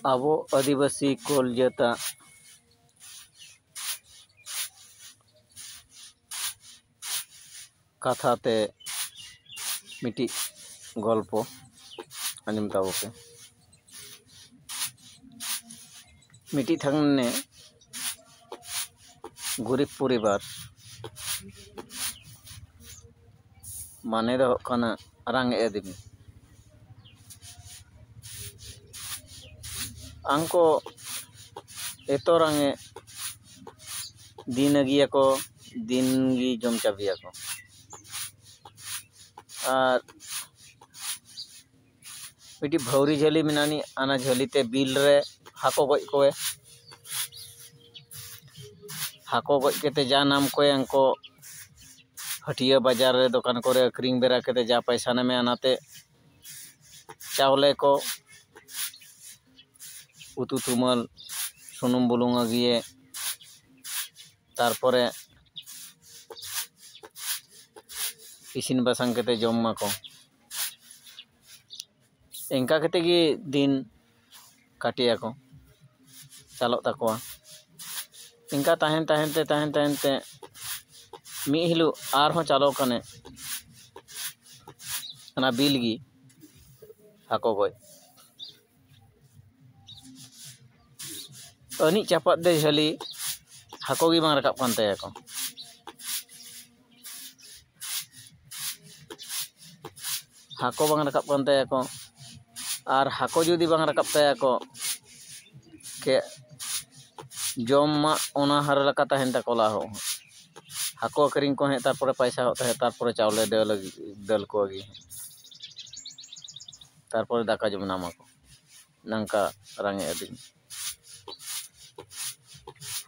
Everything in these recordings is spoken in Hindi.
ᱟᱵᱚ ᱟᱹᱫᱤᱵᱟᱹᱥᱤ ᱠᱚᱞᱡᱟᱛᱟ ᱠᱟᱛᱷᱟ ᱛᱮ ᱢᱤᱫᱴᱤᱡ গল্প ᱟᱸᱡᱚᱢ ᱛᱟᱵᱚᱯᱮ। ᱢᱤᱫᱴᱤᱡ ᱴᱷᱟᱝᱱᱮ ᱜরিব পরিবার মানে ᱫᱚ ᱦᱩᱭᱩᱜ ᱠᱟᱱᱟ ᱨᱟᱸᱜᱮ ᱟᱫᱢᱤ। ᱟᱝᱠᱚ ᱮᱛᱚ ᱨᱟᱸᱜᱮ दिन ᱟᱹᱜᱤᱭᱟᱠᱚ दिन ᱜᱮ ᱡᱚᱢ ᱪᱟᱵᱤᱭᱟᱠᱚ। আর मिट्टी भौरी झली मेनानी आना झलीते बिल रे हाको गज कोए हाको गज केते जा नाम कोए अंको हटिया बाजार रे दुकान करे अक्रिंग बेरा केते जा पैसा नामे आनाते चावले को उतु तुमल सुनुम बुलुंग अगिए तारपरे इसिन बासांग केते जम माको एंका केते गी दिन काटिया को चालो तकोआ इनका ताहें ते मी हिलु आर हो चालो कने अना बिल गी हाको गय अनी चापात दे झली हाको गी बांग रकाब कान ताया को हाको बांग रकाब कान ताया को और हाको जुदी बांग रकाब ताया को के जम मा ओना हर लका ताहें तकोला हो हाको अक्रिंग को हे तारपरे पैसा होता है तारपरे चावले दल को अगी तारपरे दाका जम नामा को नंका रंगे अदी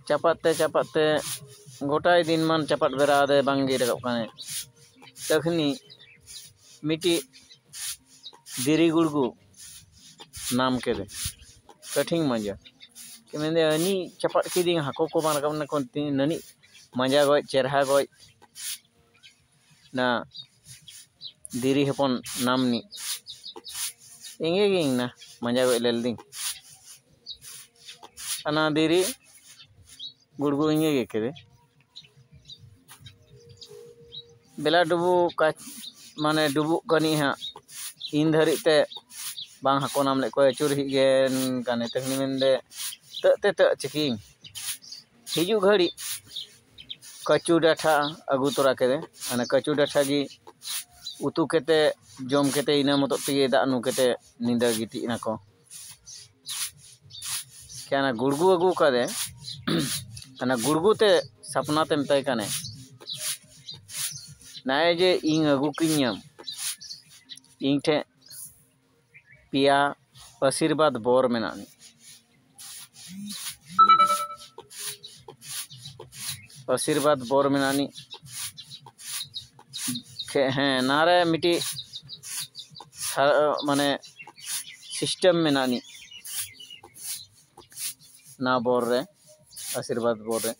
चापाते गोटाई दिन मान चापात बेरा दे बांगी रकाब काने तखनी मिटी दिरी गुड़गु नाम के दे कठिंग मजा कि मेंदे अनी चापात की दिन हाको को बांग रकाब ना कोंती ननी मजा गय चेरहा गय ना दिरी हपन नामनी इंगे गिंग ना मजा गय लेल दिन अना दिरी गुड़गु इंगे गे केदे बेला डुबु का माने डुबु कनी हा इन धरी ते बांग हाको नाम ले को अचुर ही गेन काने तखनी मेंदे त चिकिंग हिजु घड़ी कचू डाठा अगू तोरा केदे अने कचू डाठा गी उतु केते जम केते इना मतो तेगे दा नु केते निंदा गिति नाको क्या गुड़गु अगू कादे अना गुड़गु ते सपना ते मताय काने नाय जे इंग अगू किन्याम इंग ठे पिया आशीर्वाद बोर मेनानी आशीर्वाद बोर मेनानी हैं नारे मिटी माने सिस्टम मेनानी ना बोर रे आशीर्वाद बोर रे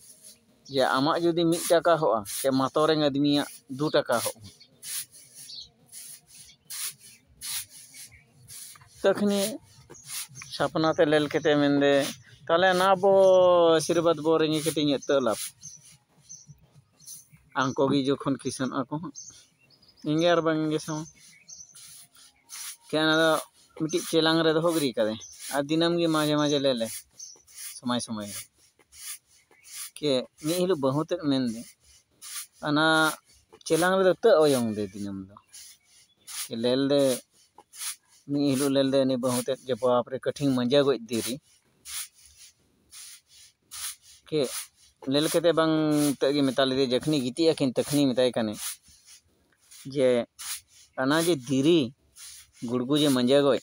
जे आमा जुदी 1 टाका होआ के मातोरे आदमिया 2 टाका हो तखनी सपना ते लेल केते मेंदे ताले ना बो आशीर्वाद बोर रे केते तलाप आंको गी जोखन किसान आको इंगे आर बांगे सम क्या ना मिटी चेलांग रे दो गरी कादे आ दिनम गी माजे माजे ले समय के मी हिलु बहुत मेंदे अना चेलांग रे त ओयंग दे दिनम दो के लेल दे मी हिलु लेल दे नि बहुत जे बाप रे कठिन मजा गय दिरी के लेल केते बांग तगी मेताले दे जखनी गिती अकिन तखनी मेताय कने जे अना जे दिरी गुड़गु जे मंजा गय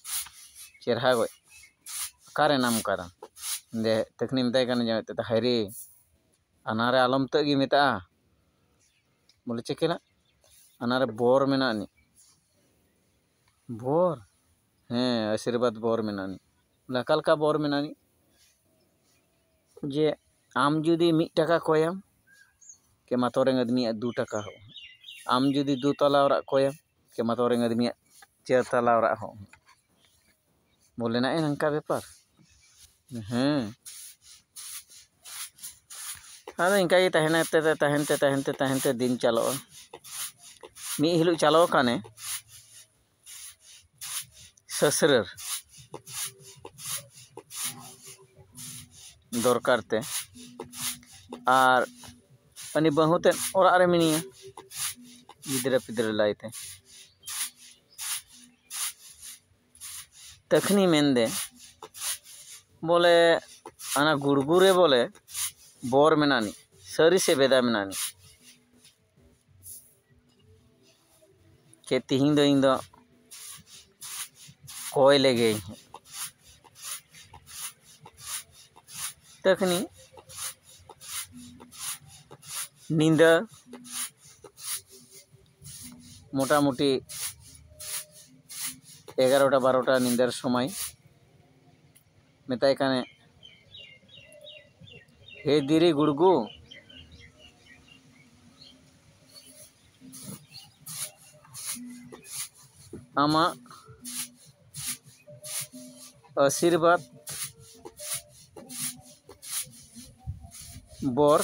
चेरहा गय कारे नाम करा दे तखनी मेताय कने जे त हैरी अनारे आलम तगी मेता बोले चेकेला अनारे बोर मेनानी बोर हैं आशीर्वाद बोर मेनानी लकल का बोर मेनानी जे आम जुदी 1 टाका कोयम के मातोरे आदमी 2 टाका हो आम जुदी 2 तला ओरा कोयम के मातोरे आदमी 4 तला ओरा हो बोले ना नंका व्यापार ᱦᱮᱸ ᱟᱫᱚ ᱤᱱᱠᱟ ᱜᱮ ᱛᱟᱦᱮᱱᱛᱮ ᱫᱤᱱ ᱪᱟᱞᱟᱜᱼᱟ ᱢᱤᱫ ᱦᱤᱞᱳᱜ ᱪᱟᱞᱟᱣ ᱠᱟᱱᱮ ᱥᱟᱥᱨᱟᱹᱨ दरकार ते और उनी बहु ते ओराक रे मिनिया गिदरा पिदरा लाइते तखनी मेनदे बोले आना गुड़गुरे बोले बोर मेनानी सरी से बेदा मेनानी के तिहिं दो इन दो कोय लेगे तखनी नींदा मोटा मोटी 11-12 नींदर समय मेताय काने हे दिरी गुड़गु आमा आशीर्वाद बोर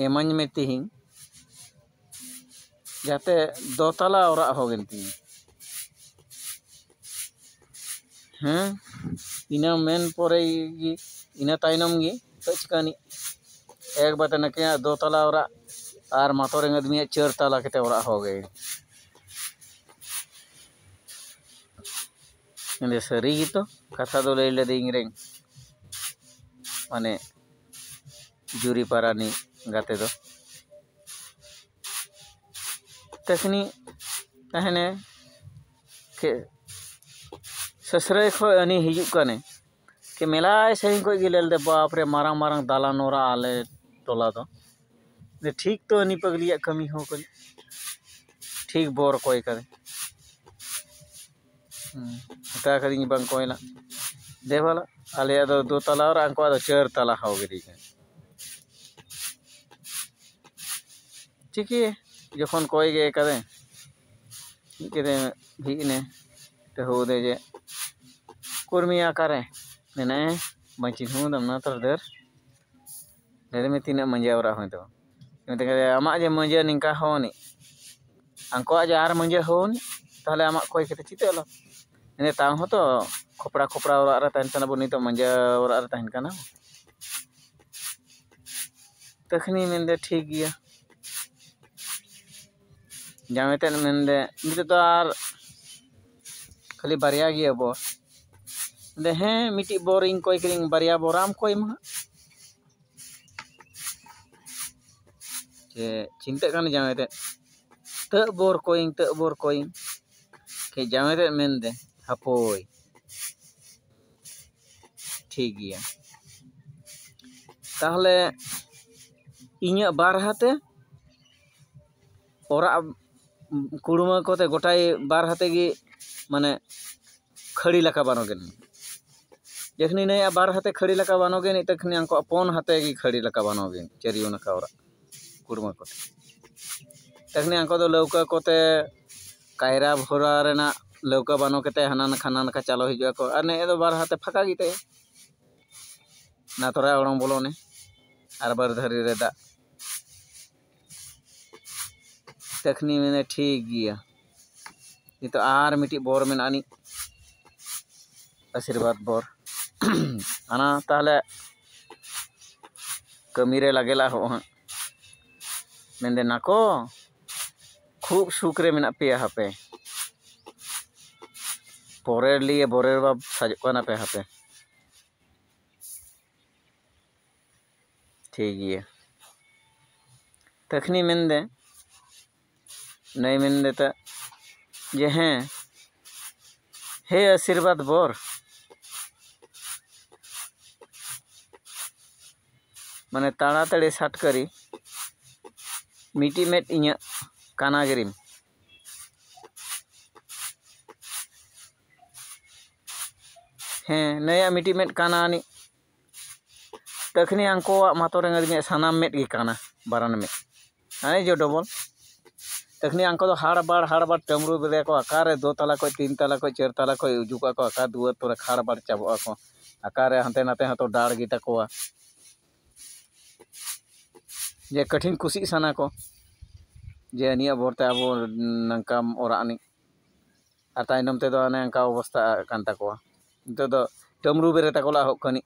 एमन में तिहिं जाते दोतला ओराक होगेन तिहिं इना मेन पोरे इना तायनम गी तचकानी एक बात नके दोतला ओराक आर मातोरें आदमी 4 तला केते ओराक होगे इंदे सरी गितो कथा दो लई लेदे इंगरें माने जुरी पारानी गाते दो तखनी तहने के ससरे खो अनि हिजुक कने के मेलाय सही को गिलेल दे बाप रे मारांग मारांग दाला नोरा आले टोला दो दे ठीक तो अनि पगलिया कमी हो कने ठीक बोर कोई करे ता कदिं बंग कोयला देवाला आले दो तला और अंको 4 तला हो गई ठीक है जखन कोई गे करे केदे भीने ते हो दे जे कुर्मी आकारे नेने बंचिन हूं दम तर दर ले में तीना मंजा ओरा हो तो मेते आमा जे मंजा निका होनी अंको जे आर मंजा होनी ताहले आमा कोई केते चितेला ने तां हो तो खोपड़ा खोपड़ा ओरा रे तहन तना बनी तो मंजा ओरा रे तहन काना तखनी मेंदे ठीक गया जामेते मेंदे मिते तो आर खाली बारिया गया बो दे हैं मिटी बोरिंग कोई करिंग बारिया बोराम कोई मा के चिंता कान जामेते त बोर कोई के जामेते मेंदे हपोय ठीक गया ताहले इnya बार हाते ओरा कुड़ुमा कोते गोटाई बार हाते गी माने खड़ी लका बानोगेन जखनी ने बार हाते खड़ी लका बानोगेन तखनी अंको अपन हाते गी खड़ी लका बानोगेन चरियो नका ओरा कुड़ुमा कोते तखनी अंको दो लौका कोते कायरा भोरा रेना लौका बानो केते हाना नका चालो हिजुआ को आर ने दो बार हाते फाका गिते ना तोरा ओड़ों बोलोने आर बार धरी रे दा तखनी मैंने ठीक गया ये तो आर मिटी बोर में आनी आशीर्वाद बोर आना ताहले कमीरे लगेला हो मेंदे नाको खूब सुकरे मेना पे हापे पोरेर लिए बोरेर बाब साजना पे हापे ठीक गया तखनी मेंदे नहीं मेंदे ता जे हैं हे आशीर्वाद बोर माने ताड़ाताड़ी साट करी मिटी मेट इnya काना गिरिम हैं नया मिटी मेट काना आनी तखनी अंको मातोरें आदमी सानाम मेट गी काना बारान में आने जो डबल तखनी अंको दो हाड़ बाड़ टमरू बेरे को आकारे 2 तला को 3 तला को 4 तला को उजुका को आका दुआर तोरे हाड़ बाड़ चाबो को आकारे हंते नाते हतो डाड़ गिता को जे कठिन कुसी साना को जे निया बोरते अब नंका ओरानी तायनम ते दो अने अंका अवस्था कान ताकोआ तो दो टमरू बेरे ताकोला हो कनी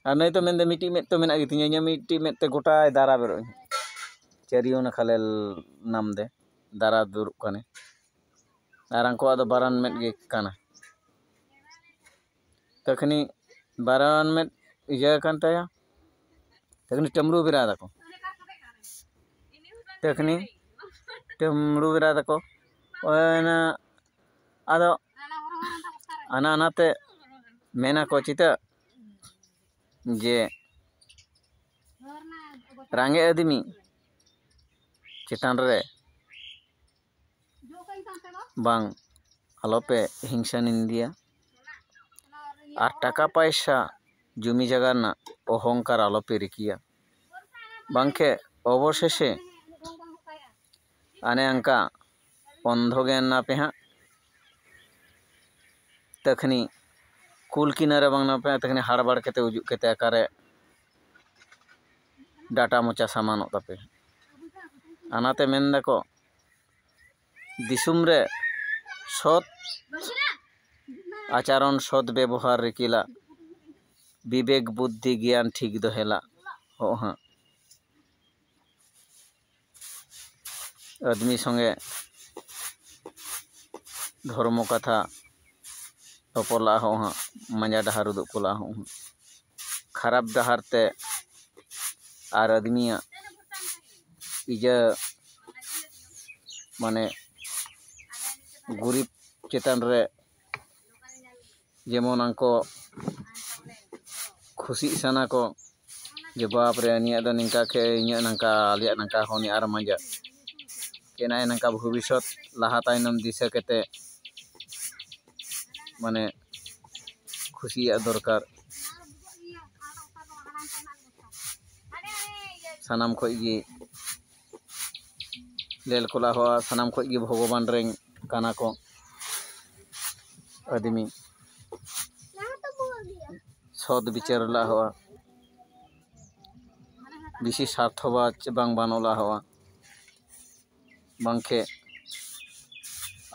और नहीं तो मेन मिट्टी में तो मेना गितिnya nya मिट्टी में ते गोटा दारा बेरो चेरियो न खाले नाम दे दारा दुर कने और अंको दो बारान में गे काना तखनी बारान में इया कान ताया तखनी टमरू बेरा दाको तखनी टमरू बेरा दाको ओना आदो आना आनाते मेना को चिता जे रांगे आदमी चितान रे बांग आलोपे हिंसा निंदिया और टाका पैसा जमी जगह ना अहंकार आलोपे रिकिया बांके अवशेषे आने अंका अंधो ज्ञान ना पे हाँ तखनी कुल किनारे बांग ना पे तखनी हाड़ बाड़ केते उजुक केते आकारे डाटा मोचा सामानो तापे आनाते मेन दको दिसुम रे सत आचरण सत व्यवहार रिकिला विवेक बुद्धि ज्ञान ठीक दोहेला हो हाँ आदमी संगे धर्म कथा टोपला हो हाँ मजा डहार उदुकोला हो खराब डहार ते आर आदमिया इजा माने गुरीब चेतन रे जेमन अंको खुशी साना को जे बाप रे निया द निंका के इnya नंका आलिया नंका होनी आर मजा केना नंका भविष्यत लाहा तायनम दिशा केते माने खुशी दरकार सानाम खोगी लेल कोला हो सानाम खोगी भगवान रें काना को आदमी सद विचार ला हो बेसी स्वार्थवाद बांग बानोला हो बांखे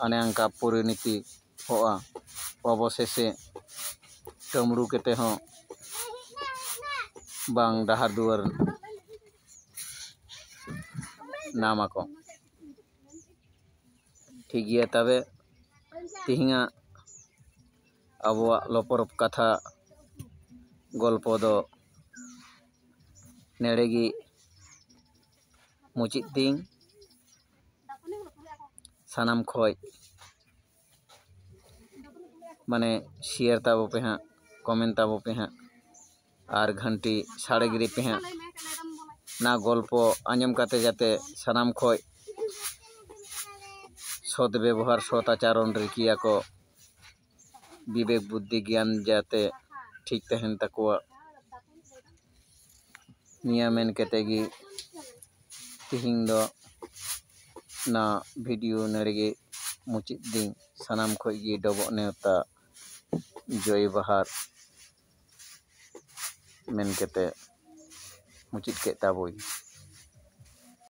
अने अंका परिणति हो अवशेषे टमरू केते हो बांग डहार दुआर नामा को ठीक गया तबे तिहिंगा अबवा लोपरब कथा गल्प दो नेड़ेगी मुचित दिन सानाम खोय माने शेयर ताबो पे हाँ कमेंट ताबो पे हाँ और घंटी साड़े गिरी पे हाँ ना गल्प आंजम काते जाते सानाम खोय सद व्यवहार सत आचरण रिकिया को विवेक बुद्धि ज्ञान जाते ठीक तहन तकवा निया मेन केतेगी तिहिंग दो ना वीडियो नरेगे मुचित दिन सानाम खोगी डबो नेवता जय बहार मेन केते मुचित के ताबोई।